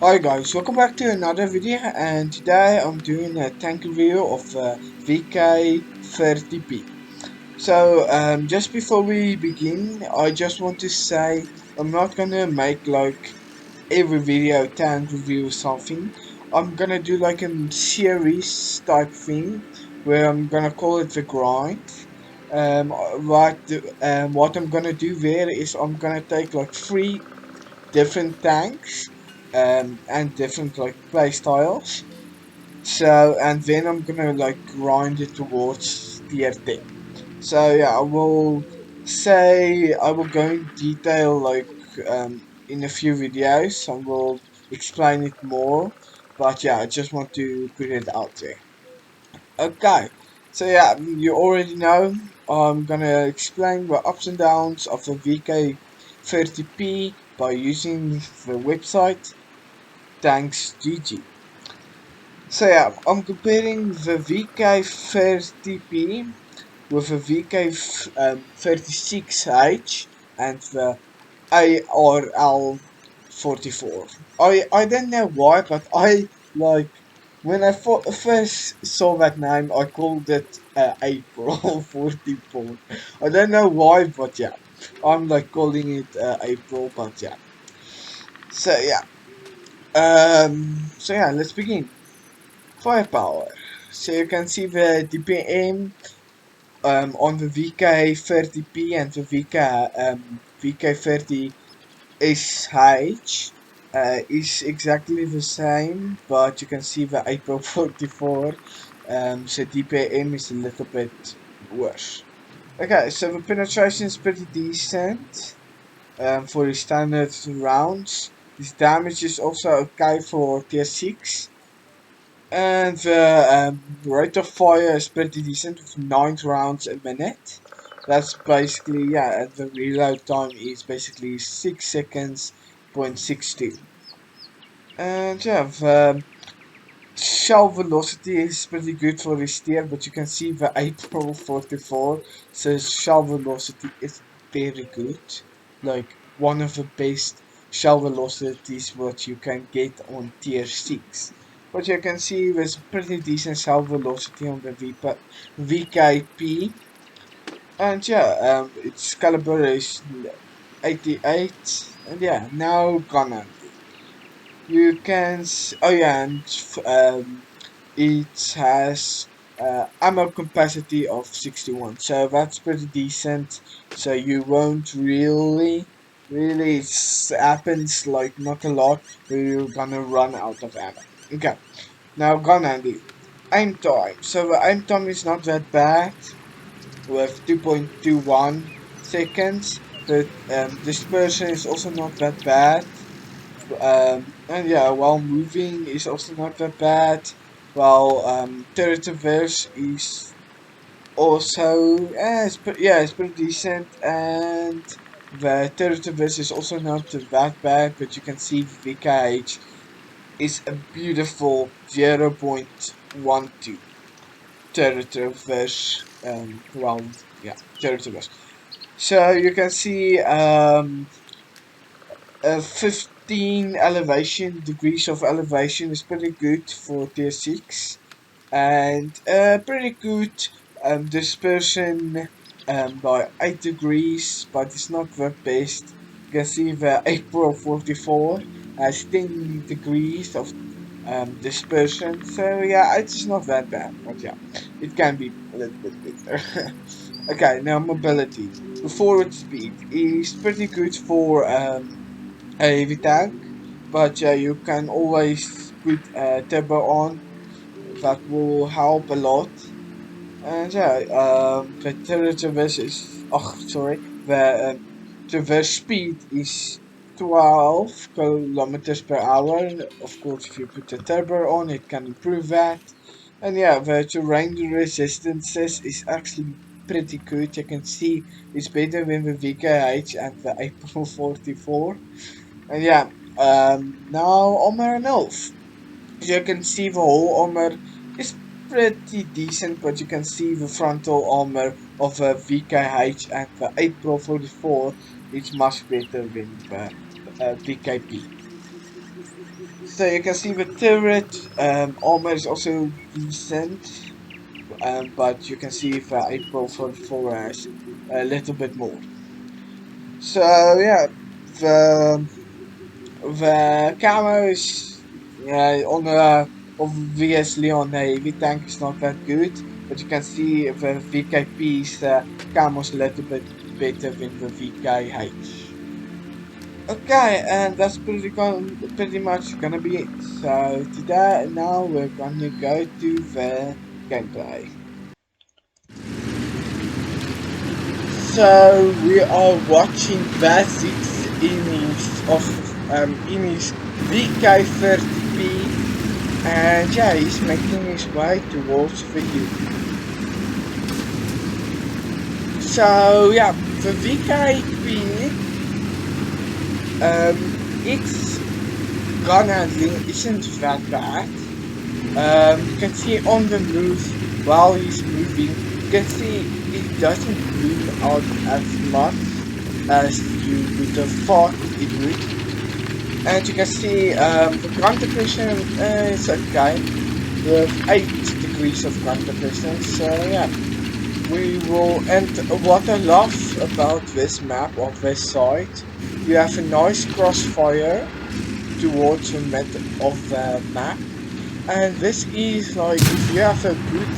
Hi guys, welcome back to another video, and today I'm doing a tank review of VK30P. Just before we begin, I just want to say I'm not gonna make like every video tank review or something. I'm gonna do like a series type thing where I'm gonna call it the grind. What I'm gonna do there is I'm gonna take like three different tanks and different like play styles. And then I'm gonna like grind it towards tier 10. So yeah, I will go in detail like in a few videos. I will explain it more. But yeah, I just want to put it out there. Okay, so yeah, you already know I'm gonna explain the ups and downs of the VK30P by using the website Thanks GG. So yeah, I'm comparing the VK30P with the VK36H and the ARL44. I don't know why, but I like when I first saw that name, I called it April 44. I don't know why, but yeah, I'm like calling it April, but yeah. So yeah, let's begin. Firepower. So you can see the DPM on the VK30P and the VK30SH is exactly the same, but you can see the April 44, so DPM is a little bit worse. Okay, so the penetration is pretty decent for the standard rounds. This damage is also okay for tier 6. And the rate of fire is pretty decent with 9 rounds a minute. That's basically, yeah, the reload time is basically 6 seconds, 0.62. And yeah, the shell velocity is pretty good for this tier, but you can see the April 44 says shell velocity is very good. Like, one of the best shell velocities what you can get on tier 6. But you can see there's pretty decent shell velocity on the VKP. And yeah, its caliber is 88. And yeah, now gunner. You can, oh yeah, and it has ammo capacity of 61, so that's pretty decent. So you won't really, it happens like not a lot where you're gonna run out of ammo. Okay, now gun handy. Aim time. So the aim time is not that bad with 2.21 seconds, but dispersion is also not that bad. And yeah, while moving is also not that bad. While turret traverse is also it's pretty decent, and the turret traverse is also not that bad. But you can see VKH is a beautiful 0.12 turret traverse. Turret traverse. So you can see 15 elevation degrees of elevation is pretty good for tier 6, and pretty good dispersion by 8 degrees, but it's not the best. You can see the April 44 has 10 degrees of dispersion, so yeah, it's not that bad, but yeah, it can be a little bit better. Okay, now mobility. The forward speed is pretty good for a heavy tank, but yeah, you can always put turbo on. That will help a lot. And yeah, the traverse is, oh sorry, the traverse speed is 12 kilometers per hour. Of course, if you put a turbo on, it can improve that. And yeah, the terrain resistances is actually pretty good. You can see it's better than the VKH and the April 44. And yeah, now armor and health. You can see the whole armor is pretty decent, but you can see the frontal armor of the VKH and the April 44 is much better than the VKP. So you can see the turret armor is also decent, but you can see the April 44 has a little bit more. So yeah, the camo is on a obviously on a heavy tank is not that good, but you can see the VKP's camo's a little bit better than the VKH. Okay, and that's pretty much gonna be it. So today, now we're gonna go to the gameplay. So we are watching basics in his VK30P, and yeah, he's making his way towards the U. So yeah, the VKP, its gun handling isn't that bad. You can see on the move while he's moving, you can see it doesn't move out as much as you would have thought it would. And you can see the ground depression is okay with 8 degrees of ground depression. So yeah, we will. And what I love about this map on this side, you have a nice crossfire towards the middle of the map. And this is like, if you have a good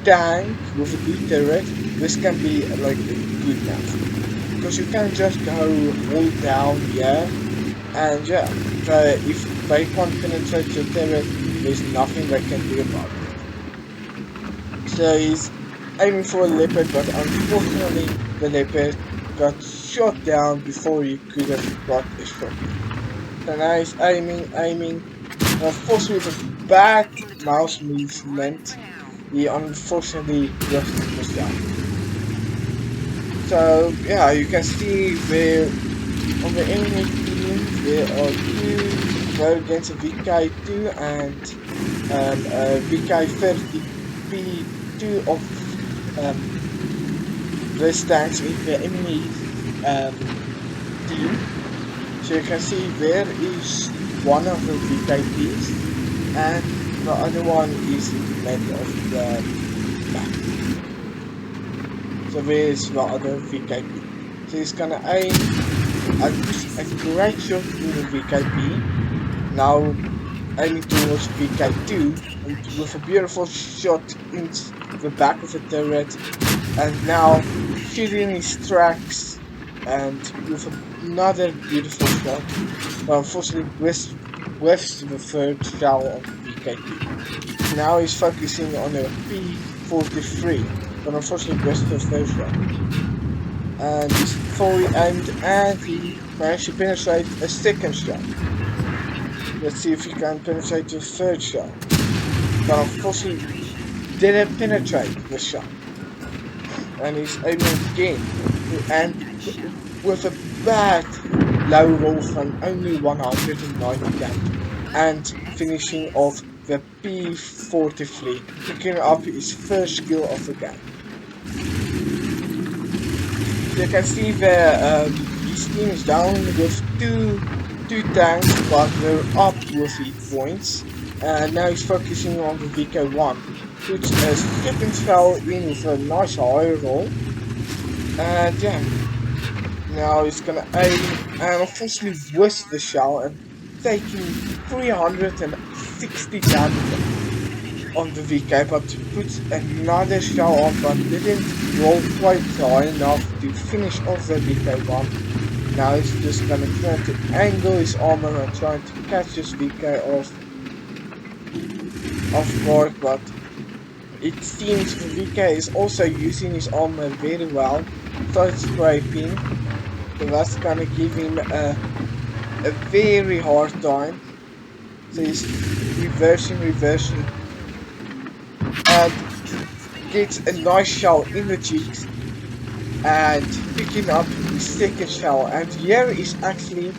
tank with a good turret, this can be like a good map. Because you can just go hold down here, and yeah, if they can't penetrate your turret, there's nothing they can do about it. So he's aiming for a leopard, but unfortunately the leopard got shot down before he could have got a shot. So now he's aiming. And of course, with a bad mouse movement, he unfortunately lost the shot. So yeah, you can see there on the enemy team there are two go against a VK2 and a VK30P, two of these tanks in the enemy team. So you can see there is one of the VKPs and the other one is in the middle of the map. So there is the other VKP. So he's gonna aim a great shot with the VKP. Now aiming towards VK2 and with a beautiful shot into the back of the turret, and now shooting his tracks and with another beautiful shot, but unfortunately whiffs the third shell of VK2. Now he's focusing on a P43, but unfortunately whiffs the third shot. And he's fully aimed and he managed to penetrate a second shot. Let's see if he can penetrate the third shot. But unfortunately didn't penetrate the shot. And he's aiming again. And with a bad low roll from only 190 damage. And finishing off the P43, picking up his first kill of the game. You can see there his team is down with two tanks, but they're up with hit points. And now he's focusing on the VK1, which is skipping fell in with a nice high roll. And yeah, now he's gonna aim and unfortunately whisk the shell and taking 360 damage on the VK, but puts another shell on, but didn't roll quite high enough to finish off the VK1. Now he's just gonna try to angle his armor and trying to catch this VK off guard, but it seems the VK is also using his armor very well, side scraping, so that's gonna give him a very hard time. So he's reversing, and gets a nice shell in the cheeks and picking up his second shell. And here is actually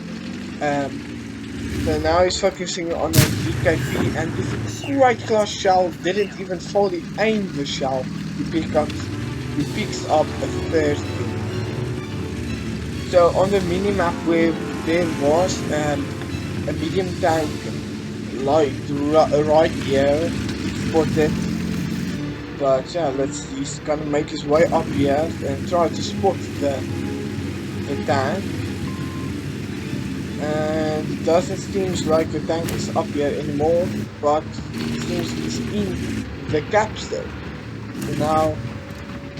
so now he's focusing on a VKP, and with a quite close shell, didn't even fully aim the shell, he picks up a third kill. So on the minimap where there was a medium tank like right here, spotted. But yeah, he's gonna make his way up here and try to spot the tank. And it doesn't seem like the tank is up here anymore, but it seems he's in the capsule. So now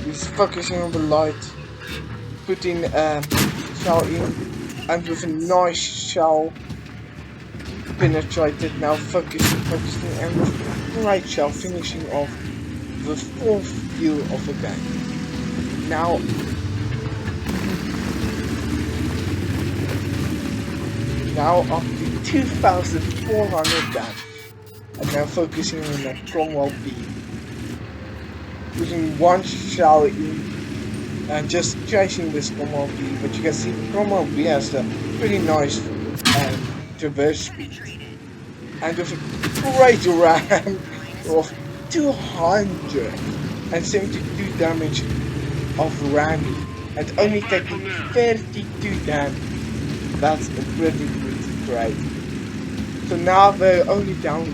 he's focusing on the light, putting shell in, and with a nice shell penetrated, now focusing, and with a great shell finishing off the fourth view of the game. Now up to 2,400 damage, and now focusing on the Cromwell B, putting one shell in and just chasing this Cromwell B. But you can see Cromwell B has a pretty nice traverse speed, and with a great ram of 272 damage of ramming and only taking 32 damage. That's pretty great. So now they're only down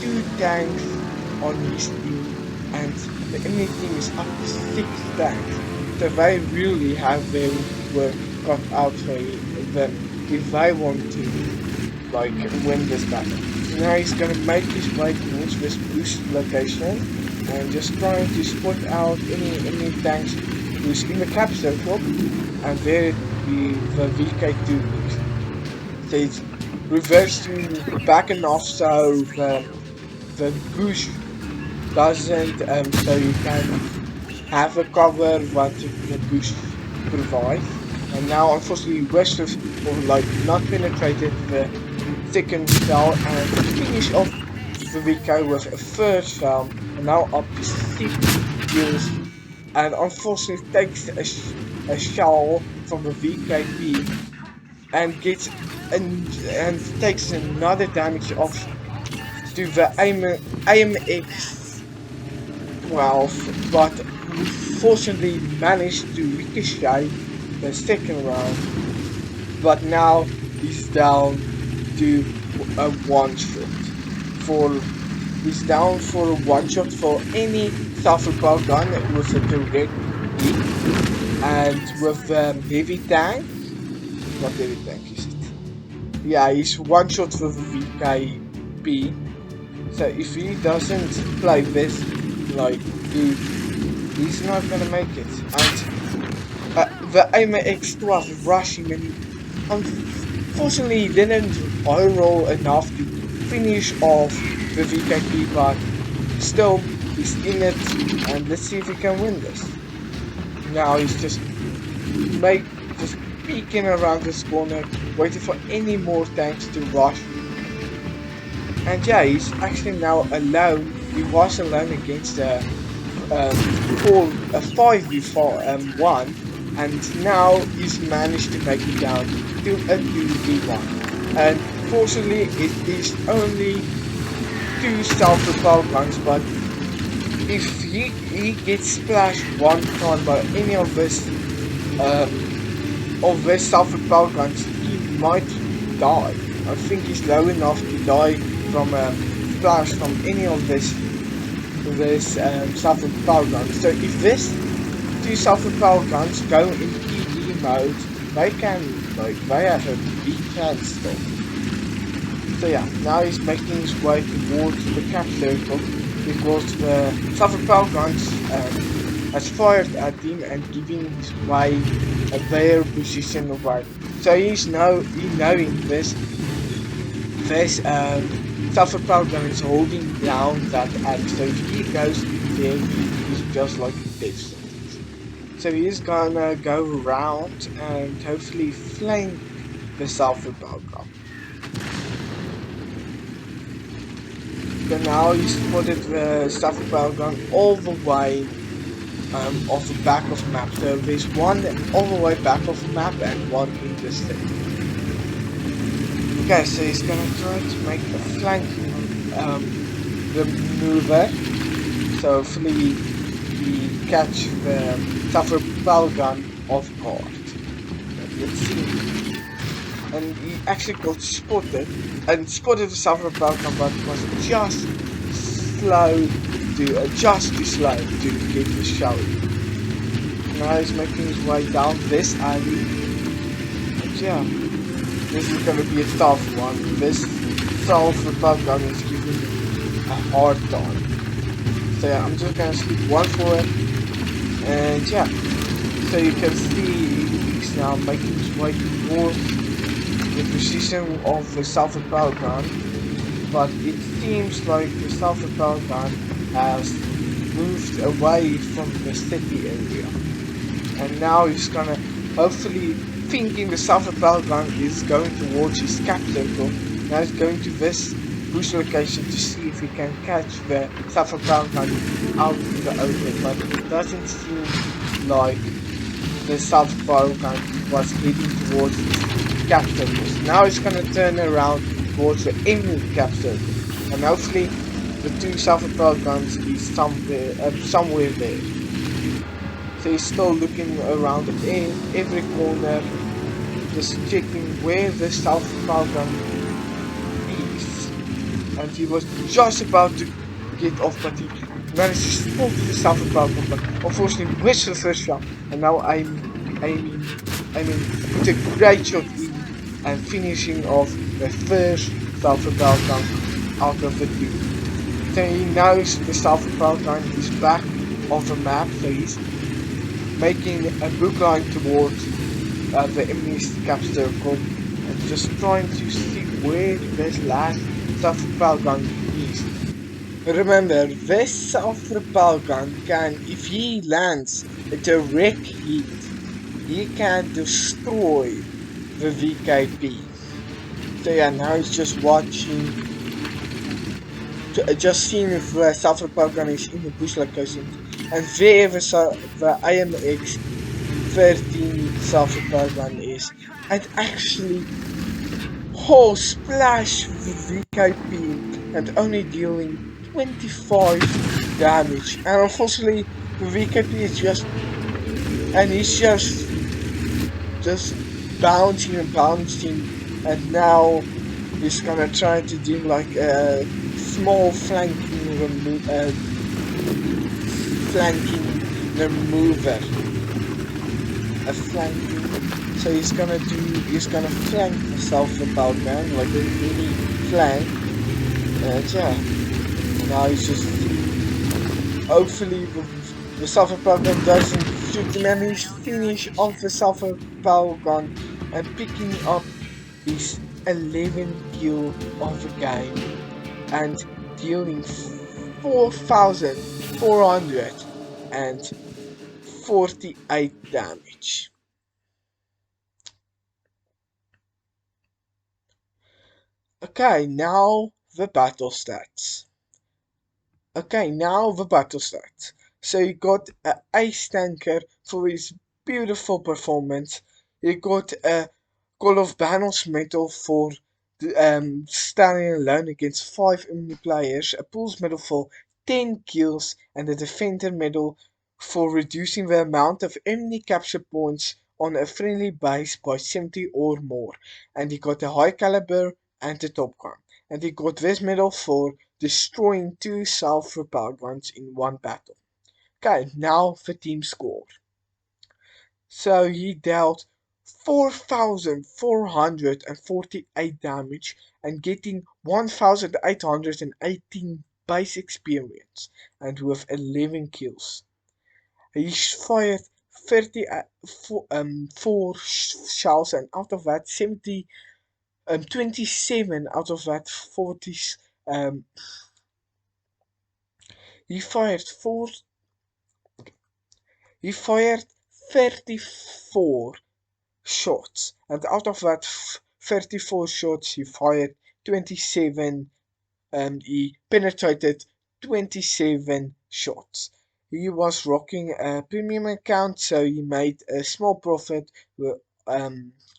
2 tanks on his team, and the enemy team is up to 6 tanks. So they really have their work cut out for them if they want to win this battle. So now he's gonna make his way towards this boost location and just trying to spot out any tanks who's in the cap circle, and there the VK2 boost. So it's reversing back and off, so the boost doesn't so you can have a cover what the boost provides. And now unfortunately West have not penetrated the second cell and finish off the VK with a third cell, and now up to 6 kills, and unfortunately takes a shell from the VKB and gets and takes another damage off to the AMX 12, but unfortunately managed to ricochet the second round. But now he's down to a one shot. He's down for a one shot for any self-propelled gun with a direct hit, and with heavy tank. Not heavy tank, is it? Yeah, he's one shot for the VKB. So if he doesn't play this good, he's not gonna make it. And the AMX-12 rushing, and unfortunately he didn't roll enough to finish off the VKB, but still he's in it, and let's see if he can win this. Now he's just peeking around this corner, waiting for any more tanks to rush. And yeah, he's actually now alone. He was alone against a 5v1, and now he's managed to make it down to a 2v1. And fortunately, it is only 2 self-propelled guns, but if he gets splashed one time by any of this self-propelled guns, he might die. I think he's low enough to die from a splash from any of this self-propelled guns. So if this 2 self-propelled guns go in ED mode, they have a big chance still. So yeah, now he's making his way towards the cap circle, because the self-propelled guns has fired at him and giving his way their position away. So he's knowing this self-propelled gun is holding down that axe. So if he goes there, he's just like a death sentence. So he's gonna go around and hopefully flank the self-propelled gun. So now he's spotted the self-propelled gun all the way off the back of the map. So there's one all the way back of the map and one in the city. Okay, so he's gonna try to make a flanking maneuver. So hopefully we catch the self-propelled gun off guard. Let's see. and he actually got spotted and spotted the self-propelled gun, but was just too slow to get the show. Now he's making his way down this alley, and yeah, this is gonna be a tough one. This self-propelled gun is giving me a hard time. So yeah, I'm just gonna skip one for it, and yeah, so you can see he's now making his way towards the position of the self-propelled gun, but it seems like the self-propelled gun has moved away from the city area, and now he's gonna hopefully thinking the self-propelled gun is going towards his cap circle. Now he's going to this bush location to see if he can catch the self-propelled gun out in the open, but it doesn't seem like the self-propelled gun was heading towards his cap circles. Now he's gonna turn around towards the enemy cap circle, and hopefully the two self-propelled guns is somewhere there. So he's still looking around at every corner, just checking where the self-propelled gun is. And he was just about to get off, but he managed to spot the self-propelled gun, but unfortunately missed the first shot. And now I'm put a great shot in and finishing off the first self-propelled gun out of the two. So he knows the self-propelled gun is back of the map, so he's making a book line towards the enemy's cap circle and just trying to see where this last self-propelled gun is. Remember, this self-propelled gun can, if he lands a direct hit, he can destroy the VKP. So yeah, now he's just watching, just seeing if the self-propelled gun is in the bush location, and there the AMX 13 self-propelled gun is, and actually splash the VKP and only dealing 25 damage. And unfortunately the VKP is he's just bouncing and bouncing, and now he's gonna try to do like a small flanking remover. A flanking, so he's gonna flank the self-propelled gun like a mini flank, and yeah, now he's just hopefully the self-propelled gun doesn't shoot him, and he's finished off the self-propelled gun and picking up his 11 kill of the game and dealing 4,448 damage. Okay, now the battle stats. So you got an Ace Tanker for his beautiful performance. You got a Call of Banos medal for standing alone against 5 enemy players, a Pools medal for 10 kills, and a Defender medal for reducing the amount of enemy capture points on a friendly base by 70 or more. And he got a high caliber and a top gun. And he got this medal for destroying 2 self-propelled guns in one battle. Okay, now the team score. So he dealt 4,448 damage and getting 1,818 base experience, and with 11 kills. He fired 34 shells, and out of that 27 out of that 40 he fired 34 shots, and out of that 34 shots he fired 27, and he penetrated 27 shots. He was rocking a premium account, so he made a small profit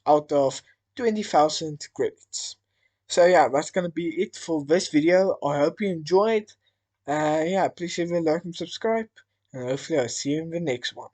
out of 20,000 credits. So yeah, that's gonna be it for this video. I hope you enjoyed. Yeah, please leave a like and subscribe, and hopefully I'll see you in the next one.